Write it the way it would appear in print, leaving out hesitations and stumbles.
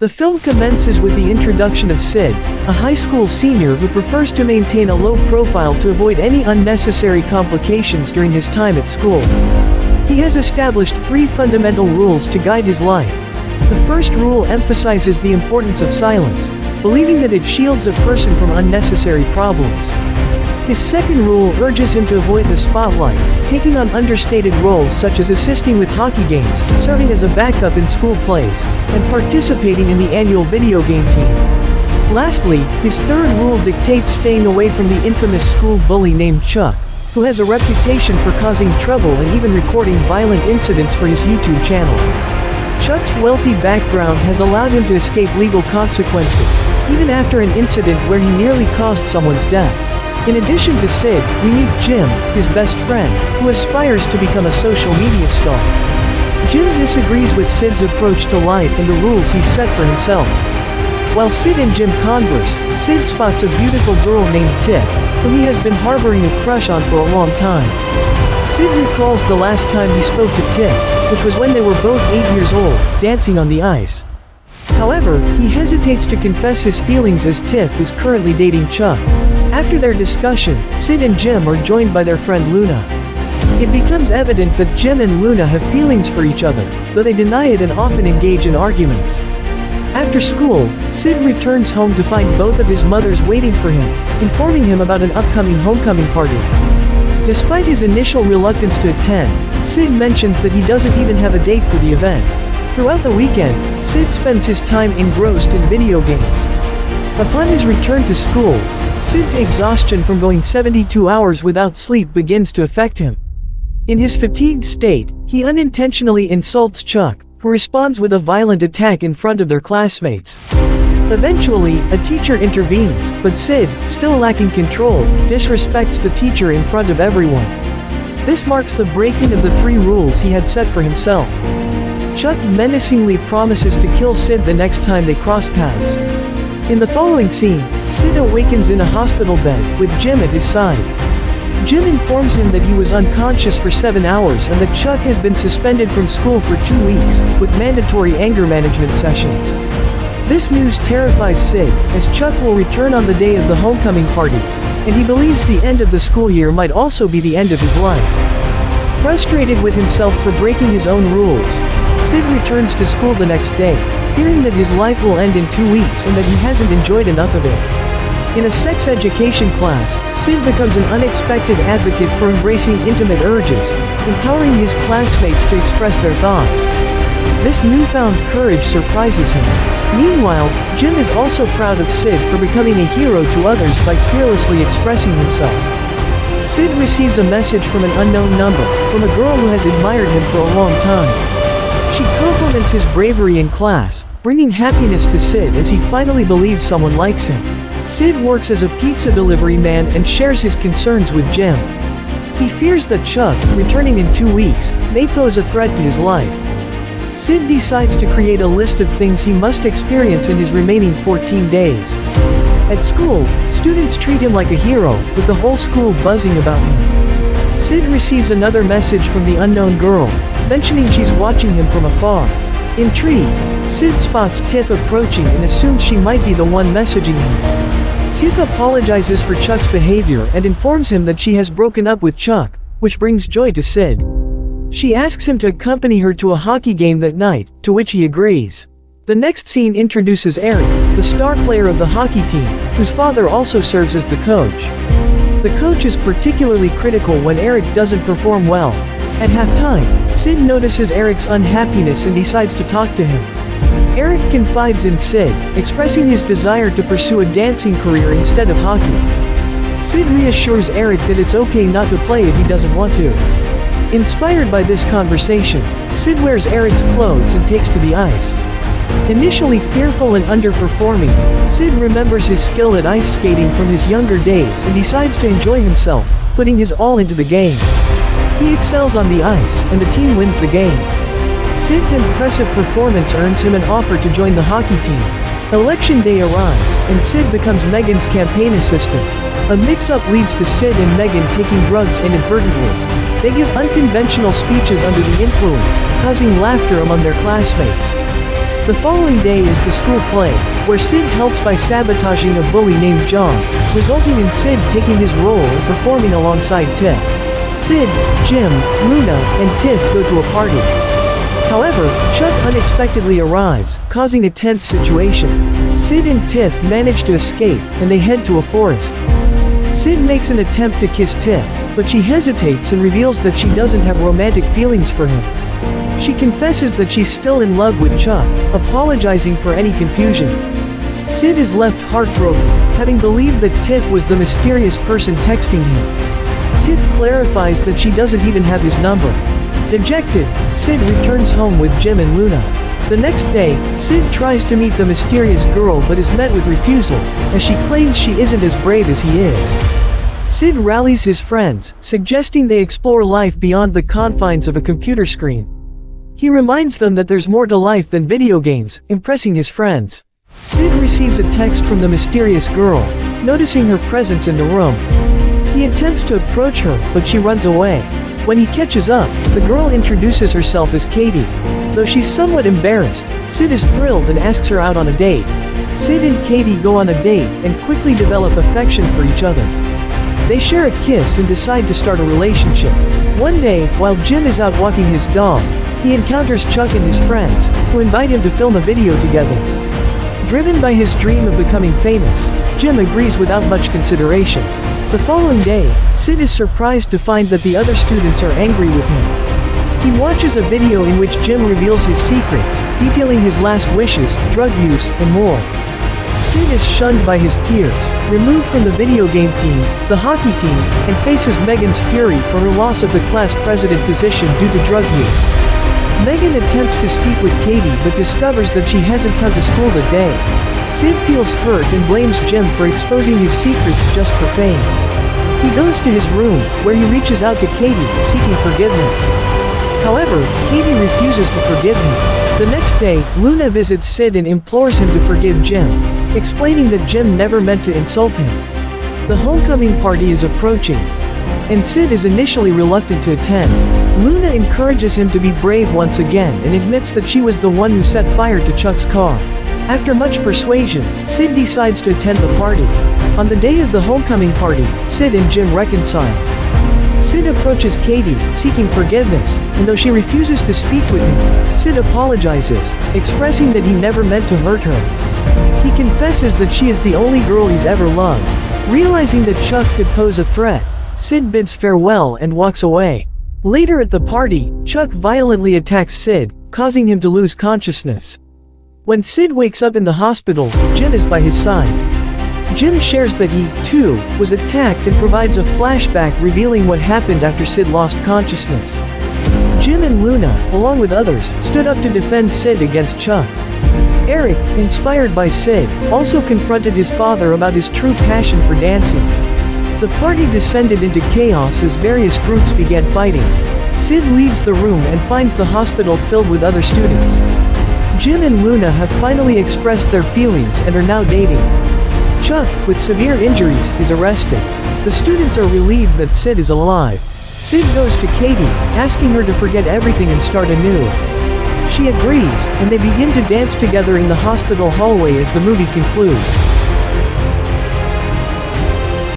The film commences with the introduction of Sid, a high school senior who prefers to maintain a low profile to avoid any unnecessary complications during his time at school. He has established 3 fundamental rules to guide his life. The first rule emphasizes the importance of silence, believing that it shields a person from unnecessary problems. His second rule urges him to avoid the spotlight, taking on understated roles such as assisting with hockey games, serving as a backup in school plays, and participating in the annual video game team. Lastly, his third rule dictates staying away from the infamous school bully named Chuck, who has a reputation for causing trouble and even recording violent incidents for his YouTube channel. Chuck's wealthy background has allowed him to escape legal consequences, even after an incident where he nearly caused someone's death. In addition to Sid, we meet Jim, his best friend, who aspires to become a social media star. Jim disagrees with Sid's approach to life and the rules he's set for himself. While Sid and Jim converse, Sid spots a beautiful girl named Tiff, whom he has been harboring a crush on for a long time. Sid recalls the last time he spoke to Tiff, which was when they were both 8 years old, dancing on the ice. However, he hesitates to confess his feelings as Tiff is currently dating Chuck. After their discussion, Sid and Jim are joined by their friend Luna. It becomes evident that Jim and Luna have feelings for each other, though they deny it and often engage in arguments. After school, Sid returns home to find both of his mothers waiting for him, informing him about an upcoming homecoming party. Despite his initial reluctance to attend, Sid mentions that he doesn't even have a date for the event. Throughout the weekend, Sid spends his time engrossed in video games. Upon his return to school, Sid's exhaustion from going 72 hours without sleep begins to affect him. In his fatigued state, he unintentionally insults Chuck, who responds with a violent attack in front of their classmates. Eventually, a teacher intervenes, but Sid, still lacking control, disrespects the teacher in front of everyone. This marks the breaking of the 3 rules he had set for himself. Chuck menacingly promises to kill Sid the next time they cross paths. In the following scene, Sid awakens in a hospital bed, with Jim at his side. Jim informs him that he was unconscious for 7 hours and that Chuck has been suspended from school for 2 weeks, with mandatory anger management sessions. This news terrifies Sid, as Chuck will return on the day of the homecoming party, and he believes the end of the school year might also be the end of his life. Frustrated with himself for breaking his own rules, Sid returns to school the next day, fearing that his life will end in 2 weeks and that he hasn't enjoyed enough of it. In a sex education class, Sid becomes an unexpected advocate for embracing intimate urges, empowering his classmates to express their thoughts. This newfound courage surprises him. Meanwhile, Jim is also proud of Sid for becoming a hero to others by fearlessly expressing himself. Sid receives a message from an unknown number, from a girl who has admired him for a long time. She compliments his bravery in class, bringing happiness to Sid as he finally believes someone likes him. Sid works as a pizza delivery man and shares his concerns with Jim. He fears that Chuck, returning in 2 weeks, may pose a threat to his life. Sid decides to create a list of things he must experience in his remaining 14 days. At school, students treat him like a hero, with the whole school buzzing about him. Sid receives another message from the unknown girl, mentioning she's watching him from afar. Intrigued, Sid spots Tiff approaching and assumes she might be the one messaging him. Tiff apologizes for Chuck's behavior and informs him that she has broken up with Chuck, which brings joy to Sid. She asks him to accompany her to a hockey game that night, to which he agrees. The next scene introduces Eric, the star player of the hockey team, whose father also serves as the coach. The coach is particularly critical when Eric doesn't perform well. At halftime, Sid notices Eric's unhappiness and decides to talk to him. Eric confides in Sid, expressing his desire to pursue a dancing career instead of hockey. Sid reassures Eric that it's okay not to play if he doesn't want to. Inspired by this conversation, Sid wears Eric's clothes and takes to the ice. Initially fearful and underperforming, Sid remembers his skill at ice skating from his younger days and decides to enjoy himself, putting his all into the game. He excels on the ice, and the team wins the game. Sid's impressive performance earns him an offer to join the hockey team. Election day arrives, and Sid becomes Megan's campaign assistant. A mix-up leads to Sid and Megan taking drugs inadvertently. They give unconventional speeches under the influence, causing laughter among their classmates. The following day is the school play, where Sid helps by sabotaging a bully named John, resulting in Sid taking his role and performing alongside Tiff. Sid, Jim, Luna, and Tiff go to a party. However, Chuck unexpectedly arrives, causing a tense situation. Sid and Tiff manage to escape, and they head to a forest. Sid makes an attempt to kiss Tiff, but she hesitates and reveals that she doesn't have romantic feelings for him. She confesses that she's still in love with Chuck, apologizing for any confusion. Sid is left heartbroken, having believed that Tiff was the mysterious person texting him. Tiff clarifies that she doesn't even have his number. Dejected, Sid returns home with Jim and Luna. The next day, Sid tries to meet the mysterious girl but is met with refusal, as she claims she isn't as brave as he is. Sid rallies his friends, suggesting they explore life beyond the confines of a computer screen. He reminds them that there's more to life than video games, impressing his friends. Sid receives a text from the mysterious girl, noticing her presence in the room. He attempts to approach her, but she runs away. When he catches up, the girl introduces herself as Katie. Though she's somewhat embarrassed, Sid is thrilled and asks her out on a date. Sid and Katie go on a date and quickly develop affection for each other. They share a kiss and decide to start a relationship. One day, while Jim is out walking his dog, he encounters Chuck and his friends, who invite him to film a video together. Driven by his dream of becoming famous, Jim agrees without much consideration. The following day, Sid is surprised to find that the other students are angry with him. He watches a video in which Jim reveals his secrets, detailing his last wishes, drug use, and more. Sid is shunned by his peers, removed from the video game team, the hockey team, and faces Megan's fury for her loss of the class president position due to drug use. Megan attempts to speak with Katie but discovers that she hasn't come to school that day. Sid feels hurt and blames Jim for exposing his secrets just for fame. He goes to his room, where he reaches out to Katie, seeking forgiveness. However, Katie refuses to forgive him. The next day, Luna visits Sid and implores him to forgive Jim, explaining that Jim never meant to insult him. The homecoming party is approaching, and Sid is initially reluctant to attend. Luna encourages him to be brave once again and admits that she was the one who set fire to Chuck's car. After much persuasion, Sid decides to attend the party. On the day of the homecoming party, Sid and Jim reconcile. Sid approaches Katie, seeking forgiveness, and though she refuses to speak with him, Sid apologizes, expressing that he never meant to hurt her. He confesses that she is the only girl he's ever loved. Realizing that Chuck could pose a threat, Sid bids farewell and walks away. Later at the party, Chuck violently attacks Sid, causing him to lose consciousness. When Sid wakes up in the hospital, Jim is by his side. Jim shares that he, too, was attacked and provides a flashback revealing what happened after Sid lost consciousness. Jim and Luna, along with others, stood up to defend Sid against Chuck. Eric, inspired by Sid, also confronted his father about his true passion for dancing. The party descended into chaos as various groups began fighting. Sid leaves the room and finds the hospital filled with other students. Jim and Luna have finally expressed their feelings and are now dating. Chuck, with severe injuries, is arrested. The students are relieved that Sid is alive. Sid goes to Katie, asking her to forget everything and start anew. She agrees, and they begin to dance together in the hospital hallway as the movie concludes.